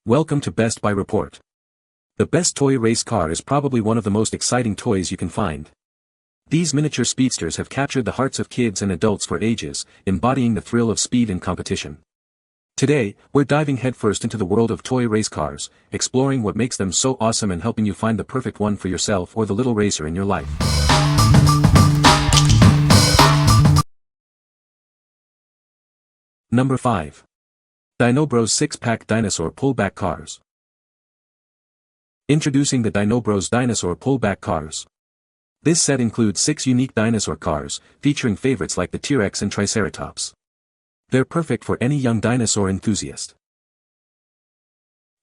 Welcome to Best Buy Report. The best toy race car is probably one of the most exciting toys you can find. These miniature speedsters have captured the hearts of kids and adults for ages, embodying the thrill of speed and competition. Today, we're diving headfirst into the world of toy race cars, exploring what makes them so awesome and helping you find the perfect one for yourself or the little racer in your life. Number 5. DINOBROS 6-Pack Dinosaur Pullback Cars. Introducing the DINOBROS Dinosaur Pullback Cars. This set includes 6 unique dinosaur cars, featuring favorites like the T-Rex and Triceratops. They're perfect for any young dinosaur enthusiast.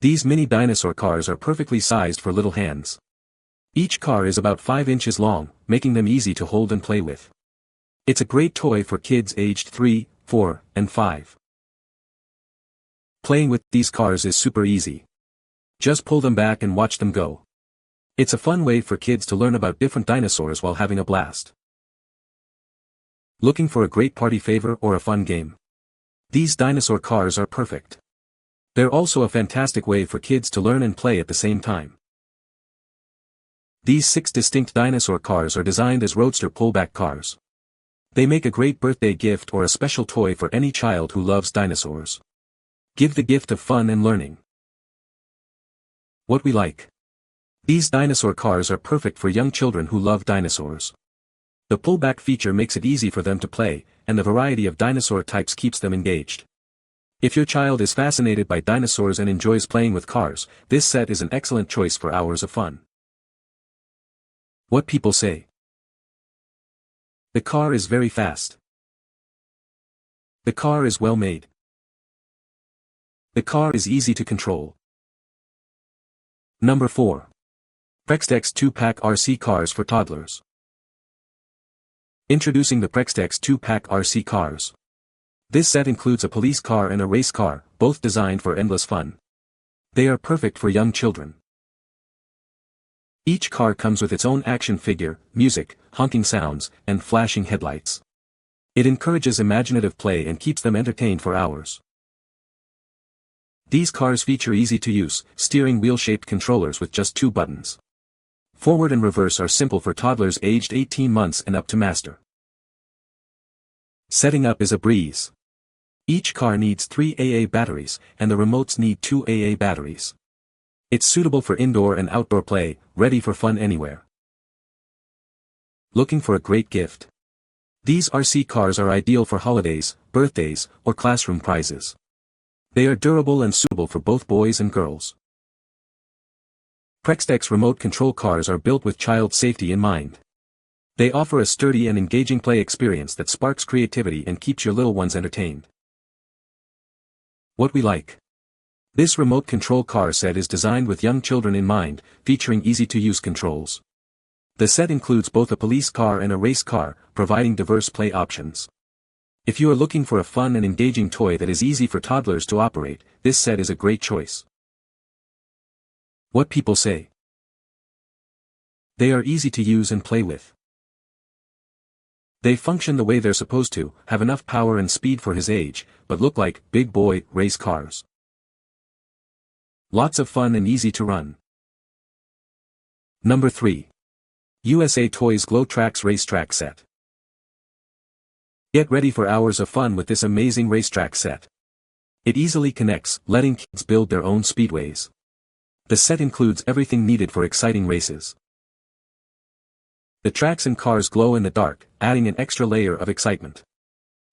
These mini dinosaur cars are perfectly sized for little hands. Each car is about 5 inches long, making them easy to hold and play with. It's a great toy for kids aged 3, 4, and 5. Playing with these cars is super easy. Just pull them back and watch them go. It's a fun way for kids to learn about different dinosaurs while having a blast. Looking for a great party favor or a fun game? These dinosaur cars are perfect. They're also a fantastic way for kids to learn and play at the same time. These 6 distinct dinosaur cars are designed as roadster pullback cars. They make a great birthday gift or a special toy for any child who loves dinosaurs. Give the gift of fun and learning. What we like. These dinosaur cars are perfect for young children who love dinosaurs. The pullback feature makes it easy for them to play, and the variety of dinosaur types keeps them engaged. If your child is fascinated by dinosaurs and enjoys playing with cars, this set is an excellent choice for hours of fun. What people say. The car is very fast. The car is well made. The car is easy to control. Number 4. PREXTEX 2-Pack RC Cars for Toddlers. Introducing the PREXTEX 2-Pack RC Cars. This set includes a police car and a race car, both designed for endless fun. They are perfect for young children. Each car comes with its own action figure, music, honking sounds, and flashing headlights. It encourages imaginative play and keeps them entertained for hours. These cars feature easy-to-use, steering wheel-shaped controllers with just 2 buttons. Forward and reverse are simple for toddlers aged 18 months and up to master. Setting up is a breeze. Each car needs 3 AA batteries, and the remotes need 2 AA batteries. It's suitable for indoor and outdoor play, ready for fun anywhere. Looking for a great gift? These RC cars are ideal for holidays, birthdays, or classroom prizes. They are durable and suitable for both boys and girls. PREXTEX remote control cars are built with child safety in mind. They offer a sturdy and engaging play experience that sparks creativity and keeps your little ones entertained. What we like. This remote control car set is designed with young children in mind, featuring easy-to-use controls. The set includes both a police car and a race car, providing diverse play options. If you are looking for a fun and engaging toy that is easy for toddlers to operate, this set is a great choice. What people say. They are easy to use and play with. They function the way they're supposed to, have enough power and speed for his age, but look like big boy race cars. Lots of fun and easy to run. Number 3. USA Toys Glow Trax Racetrack Set. Get ready for hours of fun with this amazing racetrack set. It easily connects, letting kids build their own speedways. The set includes everything needed for exciting races. The tracks and cars glow in the dark, adding an extra layer of excitement.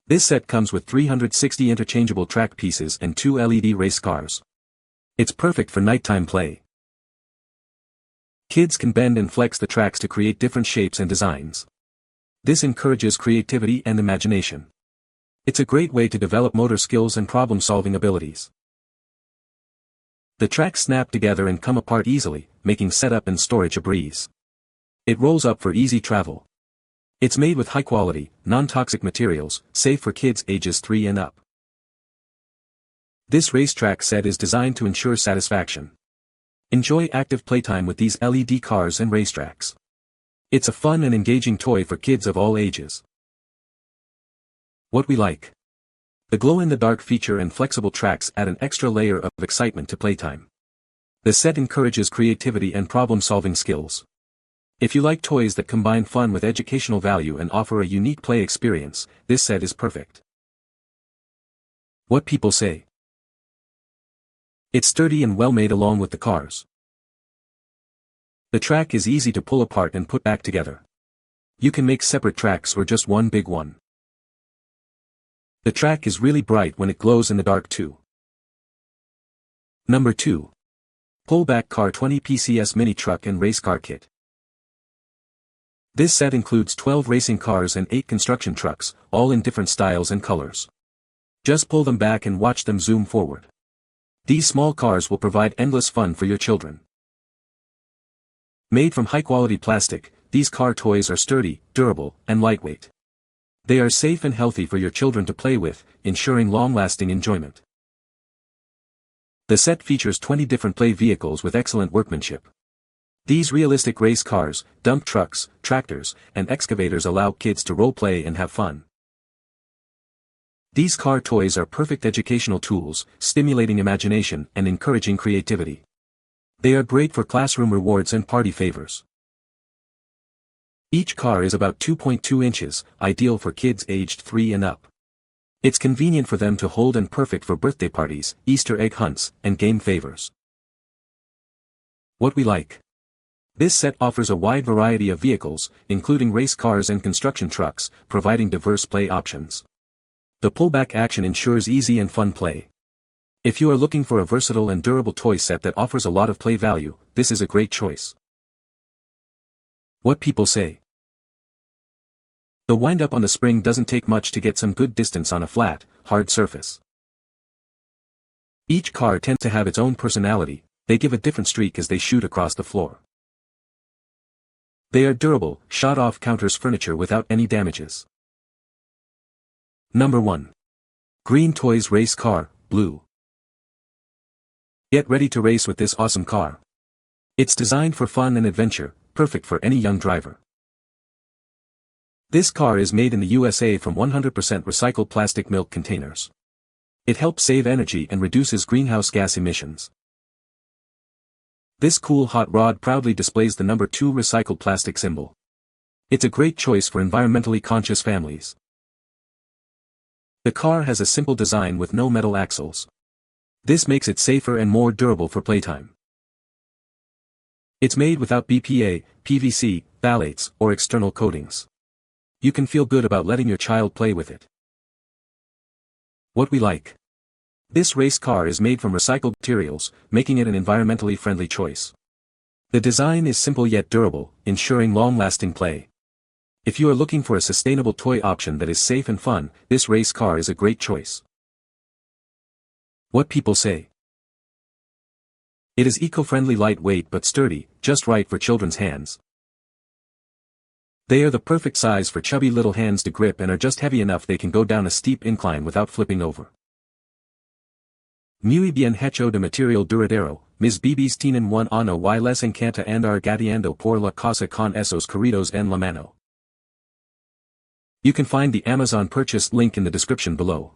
This set comes with 360 interchangeable track pieces and 2 LED race cars. It's perfect for nighttime play. Kids can bend and flex the tracks to create different shapes and designs. This encourages creativity and imagination. It's a great way to develop motor skills and problem-solving abilities. The tracks snap together and come apart easily, making setup and storage a breeze. It rolls up for easy travel. It's made with high-quality, non-toxic materials, safe for kids ages 3 and up. This racetrack set is designed to ensure satisfaction. Enjoy active playtime with these LED cars and racetracks. It's a fun and engaging toy for kids of all ages. What we like. The glow-in-the-dark feature and flexible tracks add an extra layer of excitement to playtime. The set encourages creativity and problem-solving skills. If you like toys that combine fun with educational value and offer a unique play experience, this set is perfect. What people say. It's sturdy and well made along with the cars. The track is easy to pull apart and put back together. You can make separate tracks or just one big one. The track is really bright when it glows in the dark too. Number 2. Pullback Car 20 PCS Mini Truck and Race Car Kit. This set includes 12 racing cars and 8 construction trucks, all in different styles and colors. Just pull them back and watch them zoom forward. These small cars will provide endless fun for your children. Made from high-quality plastic, these car toys are sturdy, durable, and lightweight. They are safe and healthy for your children to play with, ensuring long-lasting enjoyment. The set features 20 different play vehicles with excellent workmanship. These realistic race cars, dump trucks, tractors, and excavators allow kids to role-play and have fun. These car toys are perfect educational tools, stimulating imagination and encouraging creativity. They are great for classroom rewards and party favors. Each car is about 2.2 inches, ideal for kids aged 3 and up. It's convenient for them to hold and perfect for birthday parties, Easter egg hunts, and game favors. What we like. This set offers a wide variety of vehicles, including race cars and construction trucks, providing diverse play options. The pullback action ensures easy and fun play. If you are looking for a versatile and durable toy set that offers a lot of play value, this is a great choice. What people say. The wind-up on the spring doesn't take much to get some good distance on a flat, hard surface. Each car tends to have its own personality, they give a different streak as they shoot across the floor. They are durable, shot-off counters furniture without any damages. Number 1. Green Toyz Race Car, Blue. Get ready to race with this awesome car. It's designed for fun and adventure, perfect for any young driver. This car is made in the USA from 100% recycled plastic milk containers. It helps save energy and reduces greenhouse gas emissions. This cool hot rod proudly displays the number 2 recycled plastic symbol. It's a great choice for environmentally conscious families. The car has a simple design with no metal axles. This makes it safer and more durable for playtime. It's made without BPA, PVC, phthalates, or external coatings. You can feel good about letting your child play with it. What we like. This race car is made from recycled materials, making it an environmentally friendly choice. The design is simple yet durable, ensuring long-lasting play. If you are looking for a sustainable toy option that is safe and fun, this race car is a great choice. What people say. It is eco-friendly, lightweight but sturdy, just right for children's hands. They are the perfect size for chubby little hands to grip and are just heavy enough they can go down a steep incline without flipping over. Muy bien hecho de material duradero, mis bebés tienen un ano y les encanta andar gateando por la casa con esos carritos en la mano. You can find the Amazon purchase link in the description below.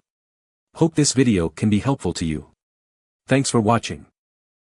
Hope this video can be helpful to you. Thanks for watching.